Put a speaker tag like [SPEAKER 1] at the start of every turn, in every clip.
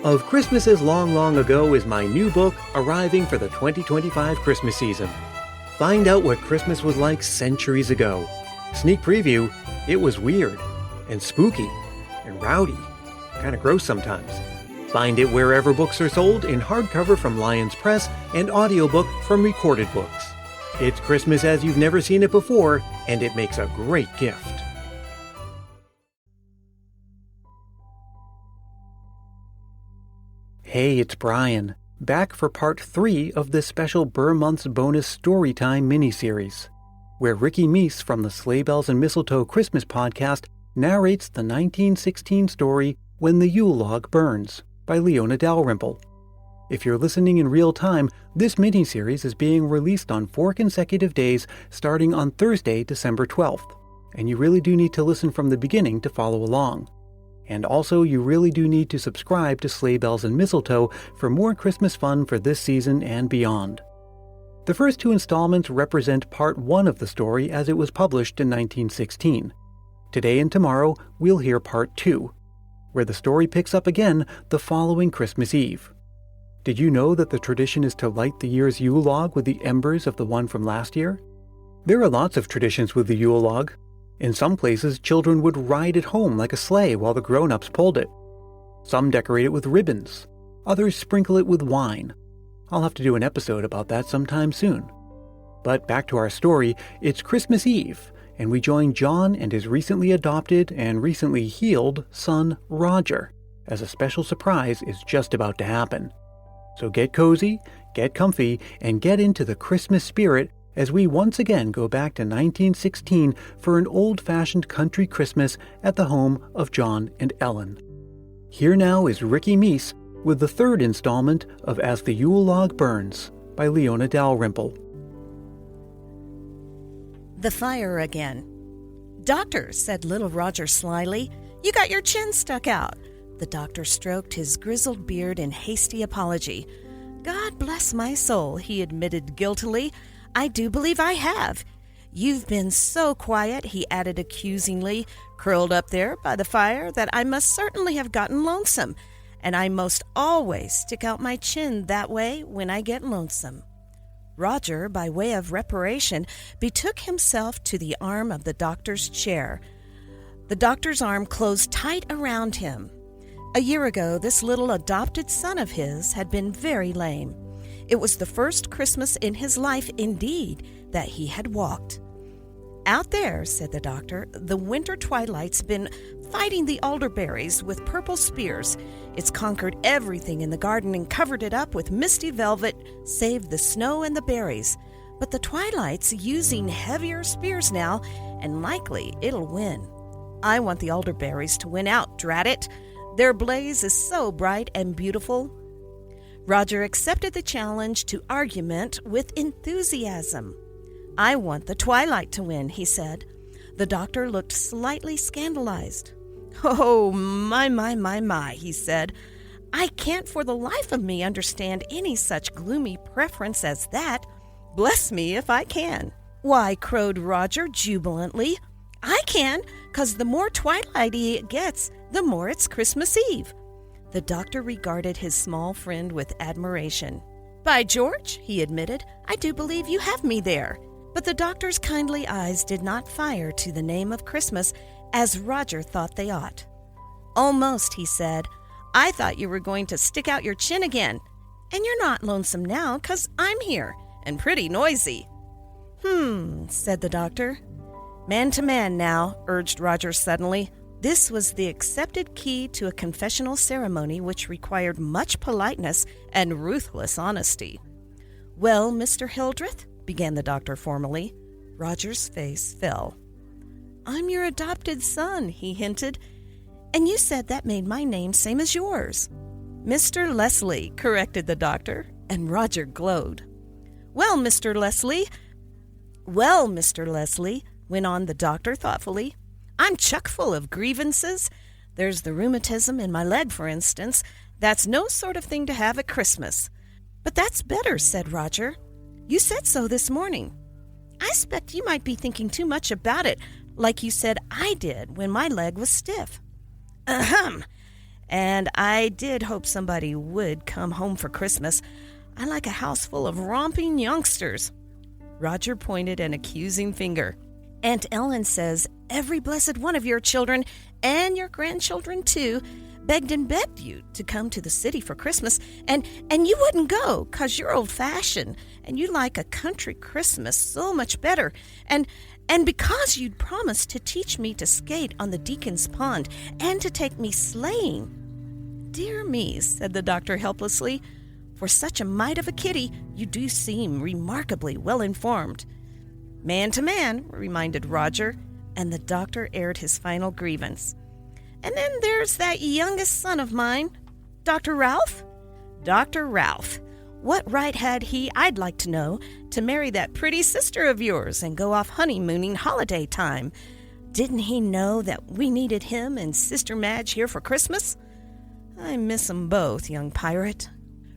[SPEAKER 1] Of Christmases Long, Long Ago is my new book arriving for the 2025 Christmas season. Find out what Christmas was like centuries ago. Sneak preview, it was weird and spooky and rowdy, kind of gross sometimes. Find it wherever books are sold in hardcover from Lions Press and audiobook from Recorded Books. It's Christmas as you've never seen it before, and it makes a great gift. Hey, it's Brian, back for part 3 of this special Burr Month's bonus Storytime miniseries, where Rikki Meece from the Sleigh Bells and Mistletoe Christmas podcast narrates the 1916 story When the Yule Log Burns by Leona Dalrymple. If you're listening in real time, this miniseries is being released on 4 consecutive days starting on Thursday, December 12th, and you really do need to listen from the beginning to follow along. And also, you really do need to subscribe to Sleigh Bells and Mistletoe for more Christmas fun for this season and beyond. The first 2 installments represent part 1 of the story as it was published in 1916. Today and tomorrow, we'll hear part 2, where the story picks up again the following Christmas Eve. Did you know that the tradition is to light the year's Yule log with the embers of the one from last year? There are lots of traditions with the Yule log. In some places, children would ride it home like a sleigh while the grown-ups pulled it. Some decorate it with ribbons. Others sprinkle it with wine. I'll have to do an episode about that sometime soon. But back to our story, it's Christmas Eve, and we join John and his recently adopted and recently healed son, Roger, as a special surprise is just about to happen. So get cozy, get comfy, and get into the Christmas spirit as we once again go back to 1916 for an old-fashioned country Christmas at the home of John and Ellen. Here now is Rikki Meece with the 3rd installment of As the Yule Log Burns by Leona Dalrymple.
[SPEAKER 2] The fire again. "Doctor," said little Roger slyly, "you got your chin stuck out." The doctor stroked his grizzled beard in hasty apology. "God bless my soul," he admitted guiltily. "I do believe I have. You've been so quiet," he added accusingly, "curled up there by the fire, that I must certainly have gotten lonesome, and I most always stick out my chin that way when I get lonesome." Roger, by way of reparation, betook himself to the arm of the doctor's chair. The doctor's arm closed tight around him. A year ago, this little adopted son of his had been very lame. It was the first Christmas in his life, indeed, that he had walked. "Out there," said the doctor, "the winter twilight's been fighting the elderberries with purple spears. It's conquered everything in the garden and covered it up with misty velvet, save the snow and the berries. But the twilight's using heavier spears now, and likely it'll win. I want the elderberries to win out, drat it! Their blaze is so bright and beautiful." Roger accepted the challenge to argument with enthusiasm. "I want the twilight to win," he said. The doctor looked slightly scandalized. "Oh, my, he said. "I can't for the life of me understand any such gloomy preference as that. Bless me if I can." "Why," crowed Roger jubilantly, "I can, 'cause the more twilighty it gets, the more it's Christmas Eve." The doctor regarded his small friend with admiration. "By George," he admitted, "I do believe you have me there." But the doctor's kindly eyes did not fire to the name of Christmas as Roger thought they ought. "Almost," he said. "I thought you were going to stick out your chin again. And you're not lonesome now, 'cause I'm here, and pretty noisy." Said the doctor. "Man to man now," urged Roger suddenly. This was the accepted key to a confessional ceremony which required much politeness and ruthless honesty. "Well, Mr. Hildreth," began the doctor formally. Roger's face fell. "I'm your adopted son," he hinted, "and you said that made my name same as yours." "Mr. Leslie," corrected the doctor, and Roger glowed. Well, Mr. Leslie," went on the doctor thoughtfully, "I'm chock full of grievances. There's the rheumatism in my leg, for instance. That's no sort of thing to have at Christmas." "But that's better," said Roger. "You said so this morning." "I expect you might be thinking too much about it, like you said I did when my leg was stiff." "Ahem! And I did hope somebody would come home for Christmas. I like a house full of romping youngsters." Roger pointed an accusing finger. "Aunt Ellen says every blessed one of your children, and your grandchildren too, begged and begged you to come to the city for Christmas, and you wouldn't go 'cause you're old-fashioned, and you like a country Christmas so much better, and because you'd promised to teach me to skate on the Deacon's Pond and to take me sleighing." "Dear me," said the doctor helplessly, "for such a mite of a kitty, you do seem remarkably well-informed." "Man to man," reminded Roger, and the doctor aired his final grievance. "And then there's that youngest son of mine, Dr. Ralph." "Dr. Ralph. What right had he, I'd like to know, to marry that pretty sister of yours and go off honeymooning holiday time? Didn't he know that we needed him and Sister Madge here for Christmas? I miss 'em both, young pirate."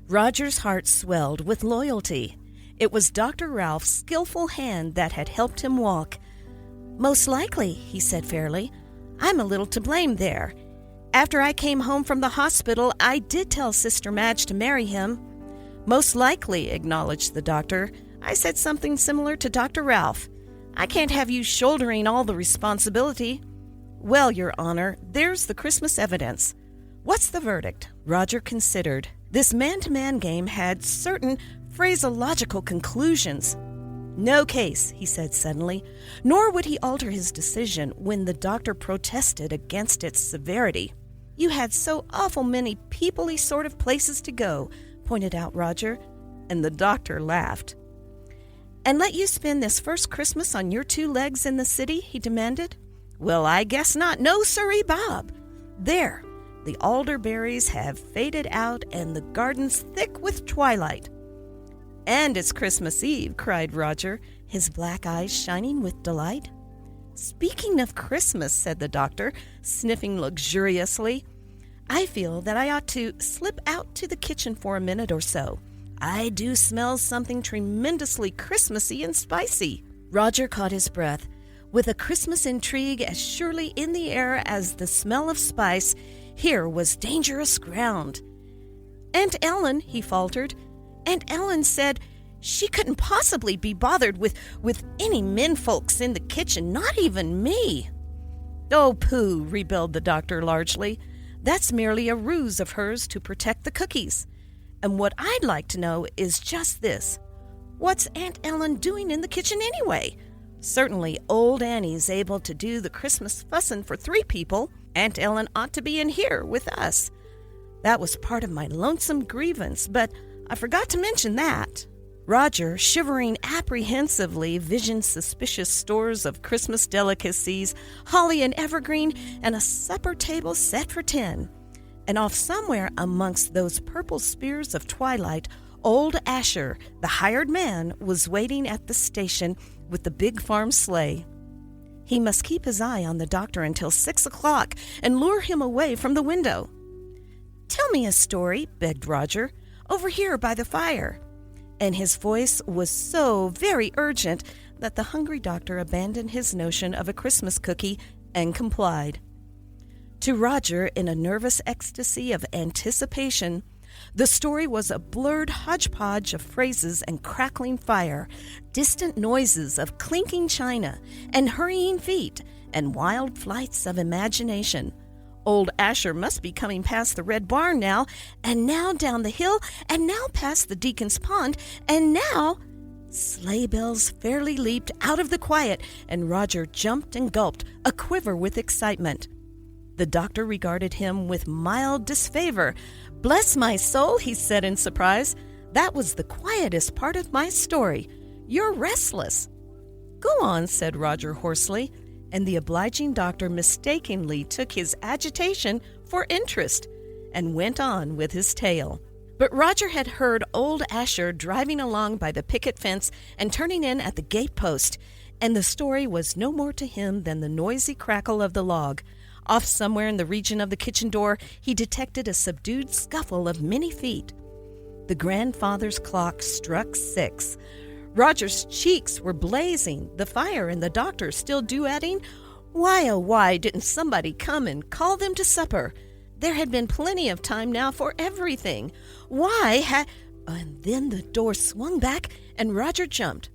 [SPEAKER 2] Roger's heart swelled with loyalty. It was Dr. Ralph's skillful hand that had helped him walk. "Most likely," he said fairly. "I'm a little to blame there. After I came home from the hospital, I did tell Sister Madge to marry him." "Most likely," acknowledged the doctor. "I said something similar to Dr. Ralph. I can't have you shouldering all the responsibility." "Well, Your Honor, there's the Christmas evidence. What's the verdict?" Roger considered. This man-to-man game had certain phraseological conclusions. "No case," he said suddenly, nor would he alter his decision when the doctor protested against its severity. "You had so awful many people-y sort of places to go," pointed out Roger, and the doctor laughed. "And let you spend this first Christmas on your two legs in the city?" he demanded. "Well, I guess not. No, sirree, Bob. There, the alderberries have faded out and the garden's thick with twilight." "And it's Christmas Eve," cried Roger, his black eyes shining with delight. "Speaking of Christmas," said the doctor, sniffing luxuriously, "I feel that I ought to slip out to the kitchen for a minute or so. I do smell something tremendously Christmassy and spicy." Roger caught his breath. With a Christmas intrigue as surely in the air as the smell of spice, here was dangerous ground. "Aunt Ellen," he faltered, "Aunt Ellen said she couldn't possibly be bothered with any menfolks in the kitchen, not even me." "Oh, pooh," rebelled the doctor largely. "That's merely a ruse of hers to protect the cookies. And what I'd like to know is just this. What's Aunt Ellen doing in the kitchen anyway? Certainly old Annie's able to do the Christmas fussin' for 3 people. Aunt Ellen ought to be in here with us. That was part of my lonesome grievance, but I forgot to mention that." Roger, shivering apprehensively, visioned suspicious stores of Christmas delicacies, holly and evergreen, and a supper table set for 10. And off somewhere amongst those purple spears of twilight, old Asher, the hired man, was waiting at the station with the big farm sleigh. He must keep his eye on the doctor until 6 o'clock and lure him away from the window. "Tell me a story," begged Roger, "over here by the fire." And his voice was so very urgent that the hungry doctor abandoned his notion of a Christmas cookie and complied. To Roger, in a nervous ecstasy of anticipation, the story was a blurred hodgepodge of phrases and crackling fire, distant noises of clinking china and hurrying feet, and wild flights of imagination. Old Asher must be coming past the red barn now, and now down the hill, and now past the Deacon's Pond, and now— Sleigh bells fairly leaped out of the quiet, and Roger jumped and gulped, aquiver with excitement. The doctor regarded him with mild disfavor. "Bless my soul," he said in surprise. "That was the quietest part of my story. You're restless." "Go on," said Roger hoarsely, and the obliging doctor mistakenly took his agitation for interest and went on with his tale. But Roger had heard old Asher driving along by the picket fence and turning in at the gate post, and the story was no more to him than the noisy crackle of the log. Off somewhere in the region of the kitchen door, he detected a subdued scuffle of many feet. The grandfather's clock struck 6. Roger's cheeks were blazing, the fire and the doctor still duetting. Why, oh, why didn't somebody come and call them to supper? There had been plenty of time now for everything. And then the door swung back and Roger jumped.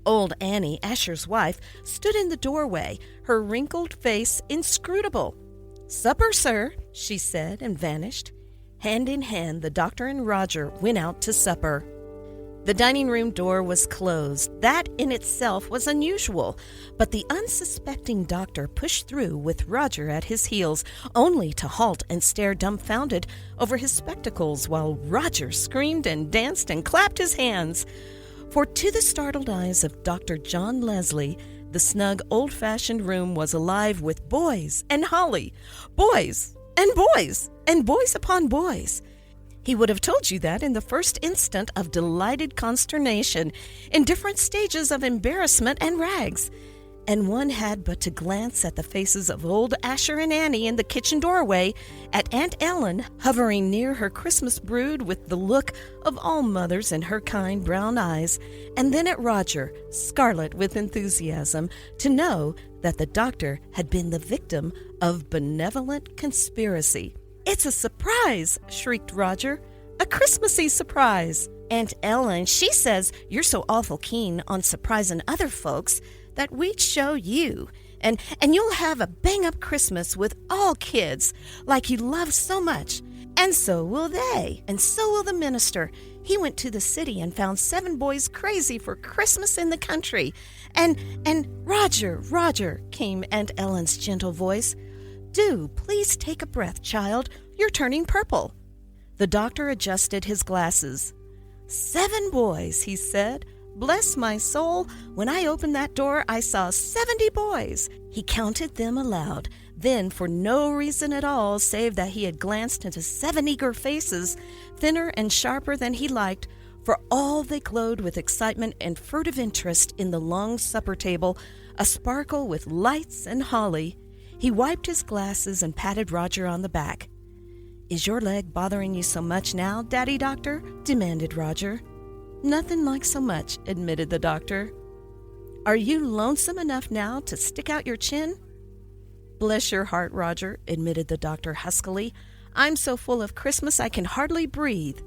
[SPEAKER 2] Old Annie, Asher's wife, stood in the doorway, her wrinkled face inscrutable. "Supper, sir," she said, and vanished. Hand in hand, the doctor and Roger went out to supper. The dining room door was closed. That in itself was unusual, but the unsuspecting doctor pushed through with Roger at his heels, only to halt and stare dumbfounded over his spectacles while Roger screamed and danced and clapped his hands. For to the startled eyes of Dr. John Leslie, the snug, old-fashioned room was alive with boys and holly, boys and boys and boys upon boys. He would have told you that in the first instant of delighted consternation, in different stages of embarrassment and rags. And one had but to glance at the faces of old Asher and Annie in the kitchen doorway, at Aunt Ellen hovering near her Christmas brood with the look of all mothers in her kind brown eyes, and then at Roger, scarlet with enthusiasm, to know that the doctor had been the victim of benevolent conspiracy. "It's a surprise!" shrieked Roger. "A Christmassy surprise! Aunt Ellen, she says you're so awful keen on surprising other folks that we'd show you. And you'll have a bang-up Christmas with all kids, like you love so much. And so will they, and so will the minister. He went to the city and found 7 boys crazy for Christmas in the country. And Roger, came Aunt Ellen's gentle voice. Do please take a breath, child. You're turning purple." The doctor adjusted his glasses. 7 boys, he said. "Bless my soul, when I opened that door, I saw 70 boys." He counted them aloud. Then, for no reason at all, save that he had glanced into 7 eager faces, thinner and sharper than he liked, for all they glowed with excitement and furtive interest in the long supper table, a-sparkle with lights and holly, he wiped his glasses and patted Roger on the back. "Is your leg bothering you so much now, Daddy Doctor?" demanded Roger. "Nothing like so much," admitted the doctor. "Are you lonesome enough now to stick out your chin?" "Bless your heart, Roger," admitted the doctor huskily. "I'm so full of Christmas I can hardly breathe."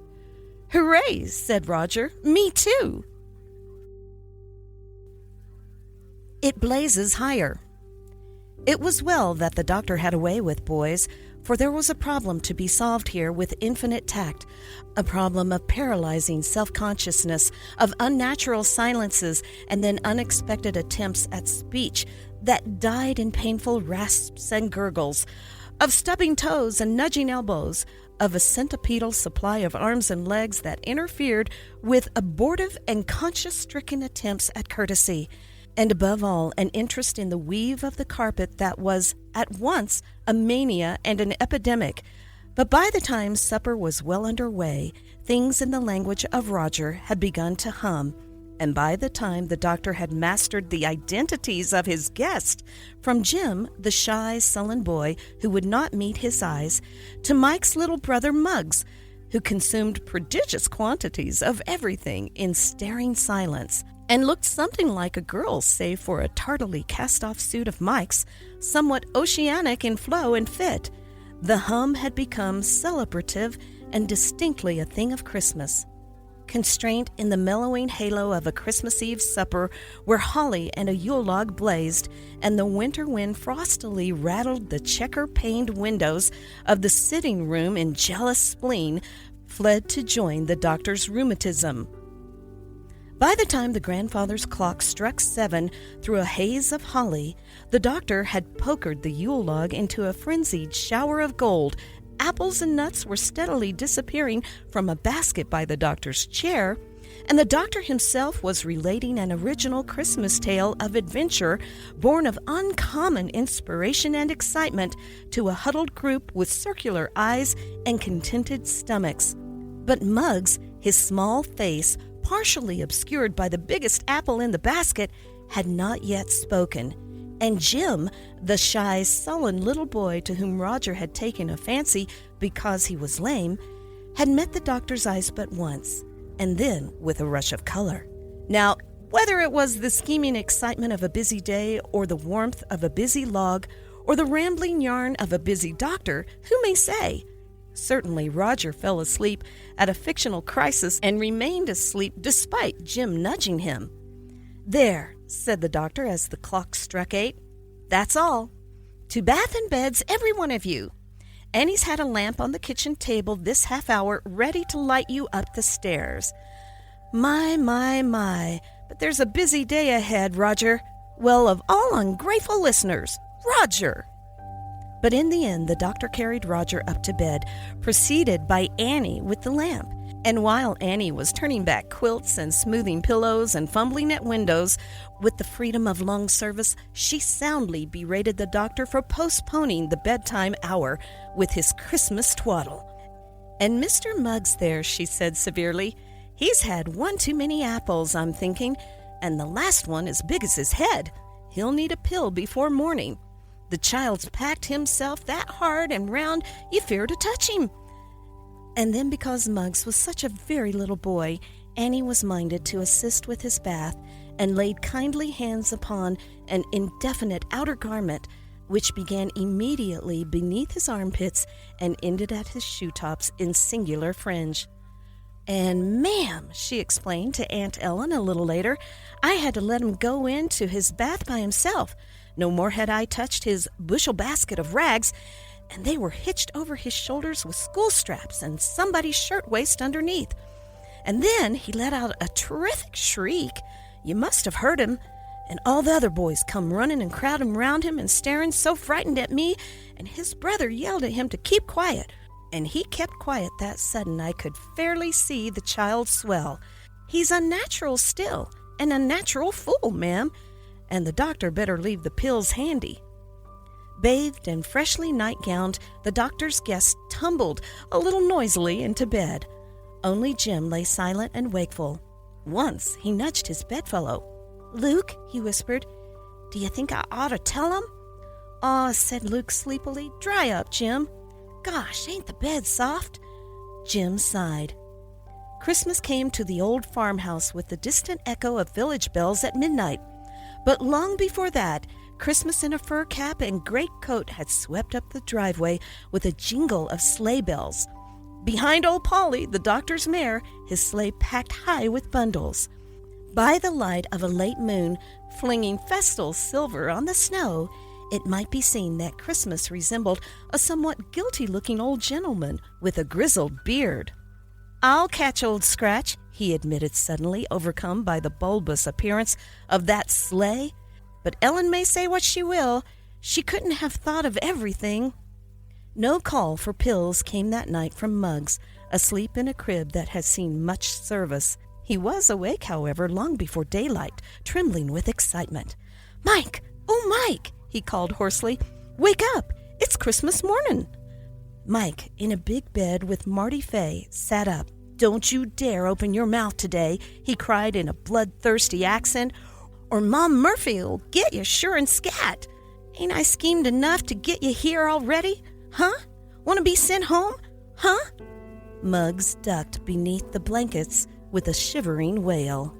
[SPEAKER 2] "Hooray!" said Roger. "Me too." It blazes higher. It was well that the doctor had a way with boys, for there was a problem to be solved here with infinite tact, a problem of paralyzing self-consciousness, of unnatural silences, and then unexpected attempts at speech that died in painful rasps and gurgles, of stubbing toes and nudging elbows, of a centipedal supply of arms and legs that interfered with abortive and conscience-stricken attempts at courtesy, and above all, an interest in the weave of the carpet that was at once a mania and an epidemic. But by the time supper was well under way, things in the language of Roger had begun to hum, and by the time the doctor had mastered the identities of his guests, from Jim, the shy, sullen boy who would not meet his eyes, to Mike's little brother Muggs, who consumed prodigious quantities of everything in staring silence, and looked something like a girl save for a tardily cast-off suit of Mike's, somewhat oceanic in flow and fit. The hum had become celebrative and distinctly a thing of Christmas. Constraint in the mellowing halo of a Christmas Eve supper where holly and a Yule log blazed, and the winter wind frostily rattled the checker-paned windows of the sitting room in jealous spleen, fled to join the doctor's rheumatism. By the time the grandfather's clock struck 7 through a haze of holly, the doctor had pokered the Yule log into a frenzied shower of gold. Apples and nuts were steadily disappearing from a basket by the doctor's chair, and the doctor himself was relating an original Christmas tale of adventure born of uncommon inspiration and excitement to a huddled group with circular eyes and contented stomachs. But Muggs, his small face partially obscured by the biggest apple in the basket, had not yet spoken, and Jim, the shy, sullen little boy to whom Roger had taken a fancy because he was lame, had met the doctor's eyes but once, and then with a rush of color. Now, whether it was the scheming excitement of a busy day, or the warmth of a busy log, or the rambling yarn of a busy doctor, who may say? Certainly Roger fell asleep at a fictional crisis and remained asleep despite Jim nudging him. "There," said the doctor as the clock struck 8. "That's all. To bath and beds, every one of you. Annie's had a lamp on the kitchen table this half hour ready to light you up the stairs. My, but there's a busy day ahead, Roger. Well, of all ungrateful listeners, Roger." But in the end, the doctor carried Roger up to bed, preceded by Annie with the lamp. And while Annie was turning back quilts and smoothing pillows and fumbling at windows with the freedom of long service, she soundly berated the doctor for postponing the bedtime hour with his Christmas twaddle. "And Mr. Muggs there," she said severely, "he's had one too many apples, I'm thinking, and the last one as big as his head. He'll need a pill before morning. The child's packed himself that hard and round you fear to touch him." And then, because Muggs was such a very little boy, Annie was minded to assist with his bath and laid kindly hands upon an indefinite outer garment which began immediately beneath his armpits and ended at his shoe tops in singular fringe. "And, ma'am," she explained to Aunt Ellen a little later, "I had to let him go into his bath by himself. No more had I touched his bushel basket of rags, and they were hitched over his shoulders with school straps and somebody's shirtwaist underneath. And then he let out a terrific shriek. You must have heard him. And all the other boys come running and crowding round him and staring, so frightened at me, and his brother yelled at him to keep quiet. And he kept quiet that sudden I could fairly see the child swell. He's unnatural still, an unnatural fool, ma'am, and the doctor better leave the pills handy." Bathed and freshly night-gowned, the doctor's guest tumbled a little noisily into bed. Only Jim lay silent and wakeful. Once he nudged his bedfellow. "Luke," he whispered, "do you think I ought to tell him?" "Aw," said Luke sleepily, "dry up, Jim. Gosh, ain't the bed soft?" Jim sighed. Christmas came to the old farmhouse with the distant echo of village bells at midnight. But long before that, Christmas in a fur cap and great coat had swept up the driveway with a jingle of sleigh bells. Behind old Polly, the doctor's mare, his sleigh packed high with bundles. By the light of a late moon, flinging festal silver on the snow, it might be seen that Christmas resembled a somewhat guilty-looking old gentleman with a grizzled beard. "I'll catch Old Scratch," he admitted suddenly, overcome by the bulbous appearance of that sleigh. "But Ellen may say what she will, she couldn't have thought of everything." No call for pills came that night from Muggs, asleep in a crib that had seen much service. He was awake, however, long before daylight, trembling with excitement. "Mike! Oh, Mike!" he called hoarsely. "Wake up! It's Christmas morning!" Mike, in a big bed with Marty Fay, sat up. "Don't you dare open your mouth today," he cried in a bloodthirsty accent, "or Mom Murphy'll get you sure and scat. Ain't I schemed enough to get you here already? Huh? Want to be sent home? Huh?" Muggs ducked beneath the blankets with a shivering wail.